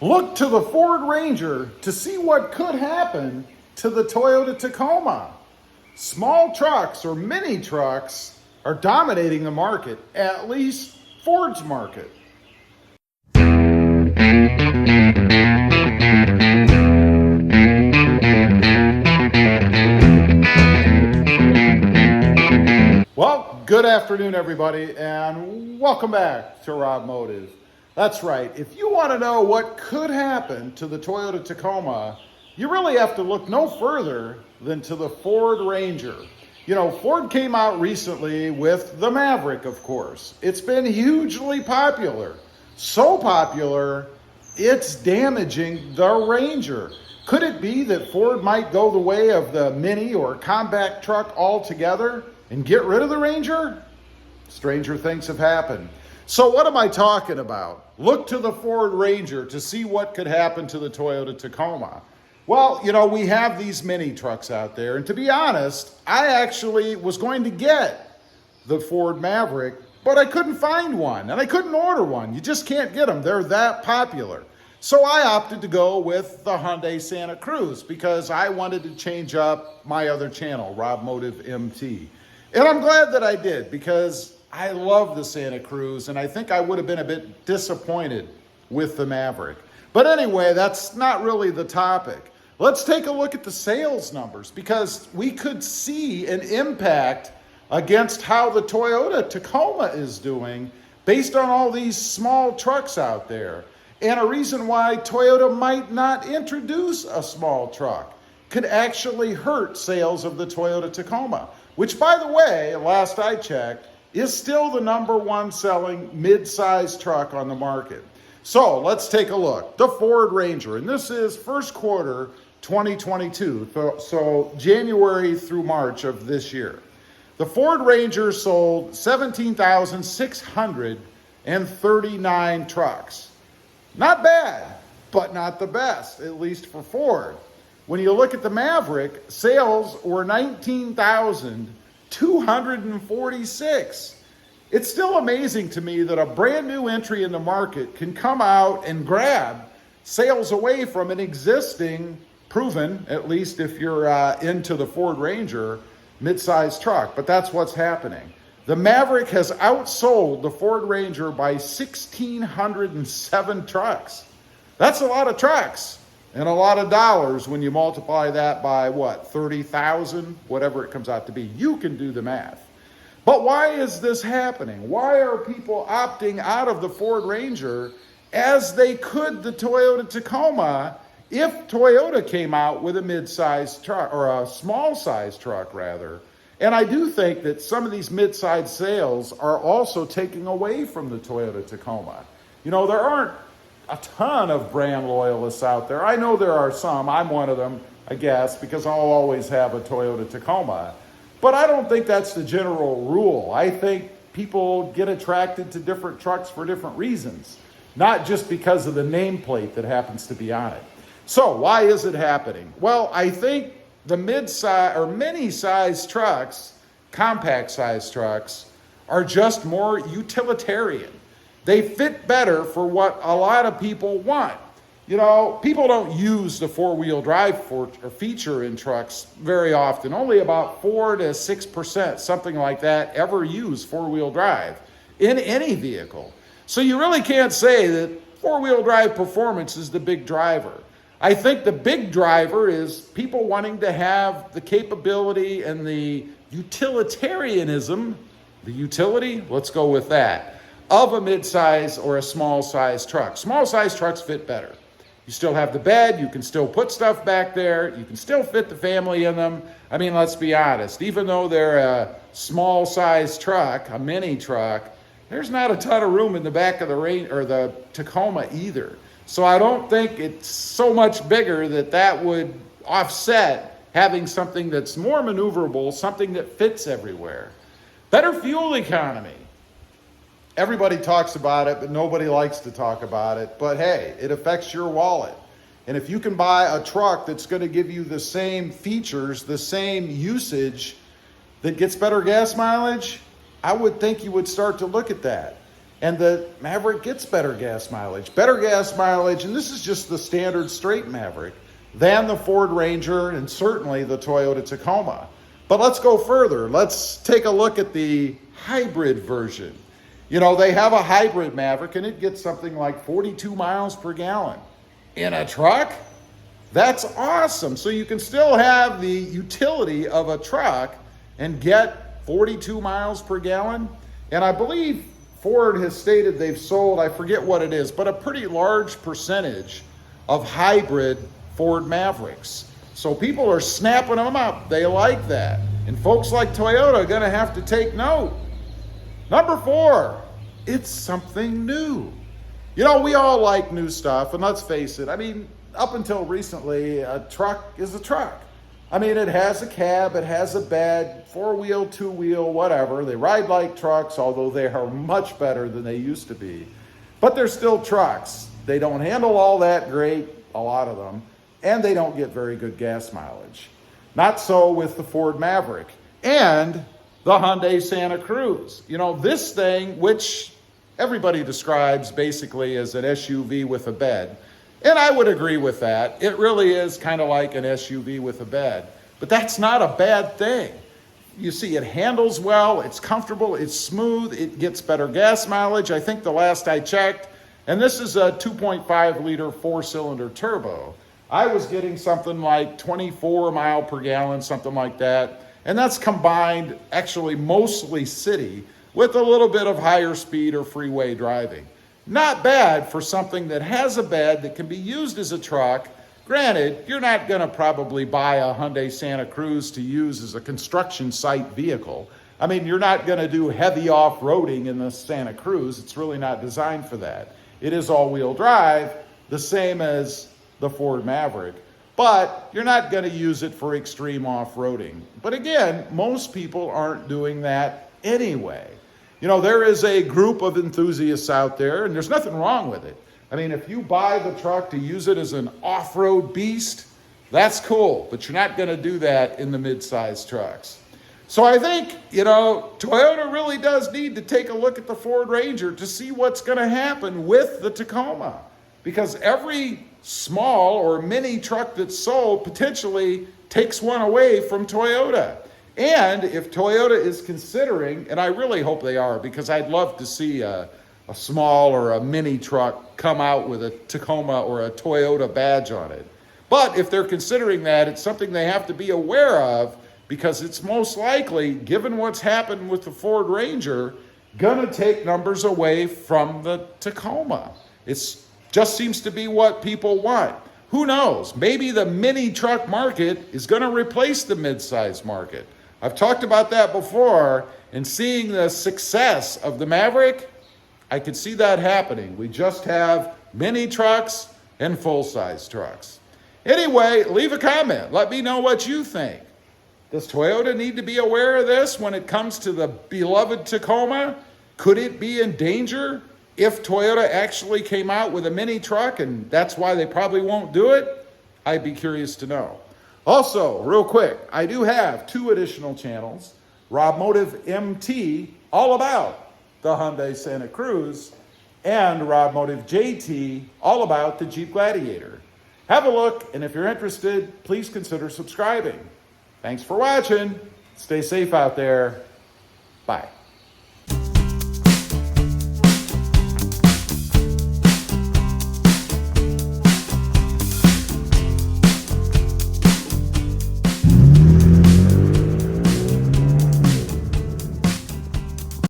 Look to the Ford Ranger to see what could happen to the Toyota Tacoma. Small trucks or mini trucks are dominating the market, at least Ford's market. Well, good afternoon, everybody, and welcome back to RobMotive. That's right. If you want to know what could happen to the Toyota Tacoma, you really have to look no further than to the Ford Ranger. You know, Ford came out recently with the Maverick, of course. It's been hugely popular. So popular, it's damaging the Ranger. Could it be that Ford might go the way of the mini or compact truck altogether and get rid of the Ranger? Stranger things have happened. So what am I talking about? Look to the Ford Ranger to see what could happen to the Toyota Tacoma. Well, you know, we have these mini trucks out there, and to be honest, I actually was going to get the Ford Maverick, but I couldn't find one, and I couldn't order one. You just can't get them. They're that popular. So I opted to go with the Hyundai Santa Cruz because I wanted to change up my other channel, RobMotive MT. And I'm glad that I did because I love the Santa Cruz, and I think I would have been a bit disappointed with the Maverick. But anyway, that's not really the topic. Let's take a look at the sales numbers because we could see an impact against how the Toyota Tacoma is doing based on all these small trucks out there. And a reason why Toyota might not introduce a small truck could actually hurt sales of the Toyota Tacoma, which, by the way, last I checked, is still the #1 selling mid-size truck on the market. So let's take a look. The Ford Ranger, and this is first quarter 2022, so January through March of this year. The Ford Ranger sold 17,639 trucks. Not bad, but not the best, at least for Ford. When you look at the Maverick, sales were 19,246. It's still amazing to me that a brand new entry in the market can come out and grab sales away from an existing, proven, at least if you're into the Ford Ranger, mid-size truck. But that's what's happening. The Maverick has outsold the Ford Ranger by 1,607 trucks. That's a lot of trucks and a lot of dollars when you multiply that by, what, 30,000, whatever it comes out to be. You can do the math. But why is this happening? Why are people opting out of the Ford Ranger as they could the Toyota Tacoma if Toyota came out with a mid-size truck, or a small-size truck, rather? And I do think that some of these mid-size sales are also taking away from the Toyota Tacoma. You know, there aren't a ton of brand loyalists out there. I know there are some. I'm one of them, I guess, because I'll always have a Toyota Tacoma. But I don't think that's the general rule. I think people get attracted to different trucks for different reasons, not just because of the nameplate that happens to be on it. So why is it happening? Well, I think the mid-size or mini-size trucks, compact-size trucks, are just more utilitarian. They fit better for what a lot of people want. You know, people don't use the four-wheel drive feature in trucks very often. Only about 4 to 6%, something like that, ever use four-wheel drive in any vehicle. So you really can't say that four-wheel drive performance is the big driver. I think the big driver is people wanting to have the capability and the utilitarianism, the utility, let's go with that, of a mid-size or a small-size truck. Small-size trucks fit better. You still have the bed, you can still put stuff back there, you can still fit the family in them. I mean, let's be honest, even though they're a small-size truck, a mini truck, there's not a ton of room in the back of the Ranger or the Tacoma either. So I don't think it's so much bigger that would offset having something that's more maneuverable, something that fits everywhere. Better fuel economy. Everybody talks about it, but nobody likes to talk about it. But hey, it affects your wallet. And if you can buy a truck that's going to give you the same features, the same usage, that gets better gas mileage, I would think you would start to look at that. And the Maverick gets better gas mileage, and this is just the standard straight Maverick, than the Ford Ranger and certainly the Toyota Tacoma. But let's go further. Let's take a look at the hybrid version. You know, they have a hybrid Maverick and it gets something like 42 miles per gallon. In a truck? That's awesome. So you can still have the utility of a truck and get 42 miles per gallon. And I believe Ford has stated they've sold, I forget what it is, but a pretty large percentage of hybrid Ford Mavericks. So people are snapping them up. They like that. And folks like Toyota are going to have to take note. Number 4, it's something new. You know, we all like new stuff, and let's face it, I mean, up until recently, a truck is a truck. I mean, it has a cab, it has a bed, 4-wheel, 2-wheel, whatever. They ride like trucks, although they are much better than they used to be. But they're still trucks. They don't handle all that great, a lot of them, and they don't get very good gas mileage. Not so with the Ford Maverick and the Hyundai Santa Cruz. You know, this thing, which everybody describes basically as an SUV with a bed, and I would agree with that. It really is kind of like an SUV with a bed. But that's not a bad thing. You see, it handles well, it's comfortable, it's smooth, it gets better gas mileage. I think the last I checked, and this is a 2.5 liter 4-cylinder turbo, I was getting something like 24 mile per gallon, something like that. And that's combined actually mostly city with a little bit of higher speed or freeway driving. Not bad for something that has a bed that can be used as a truck. Granted, you're not going to probably buy a Hyundai Santa Cruz to use as a construction site vehicle. I mean, you're not going to do heavy off-roading in the Santa Cruz. It's really not designed for that. It is all-wheel drive, the same as the Ford Maverick, but you're not going to use it for extreme off-roading. But again, most people aren't doing that anyway. You know, there is a group of enthusiasts out there, and there's nothing wrong with it. I mean, if you buy the truck to use it as an off-road beast, that's cool, but you're not going to do that in the mid-size trucks. So I think, you know, Toyota really does need to take a look at the Ford Ranger to see what's going to happen with the Tacoma, because every small or mini truck that's sold potentially takes one away from Toyota. And if Toyota is considering, and I really hope they are, because I'd love to see a small or a mini truck come out with a Tacoma or a Toyota badge on it. But if they're considering that, it's something they have to be aware of, because it's most likely, given what's happened with the Ford Ranger, gonna take numbers away from the Tacoma. It's just seems to be what people want. Who knows? Maybe the mini truck market is gonna replace the mid-size market. I've talked about that before, and seeing the success of the Maverick, I could see that happening. We just have mini trucks and full-size trucks. Anyway, leave a comment. Let me know what you think. Does Toyota need to be aware of this when it comes to the beloved Tacoma? Could it be in danger if Toyota actually came out with a mini truck, and that's why they probably won't do it? I'd be curious to know. Also, real quick, I do have 2 additional channels. RobMotive MT, all about the Hyundai Santa Cruz, and RobMotive JT, all about the Jeep Gladiator. Have a look, and if you're interested, please consider subscribing. Thanks for watching. Stay safe out there. Bye.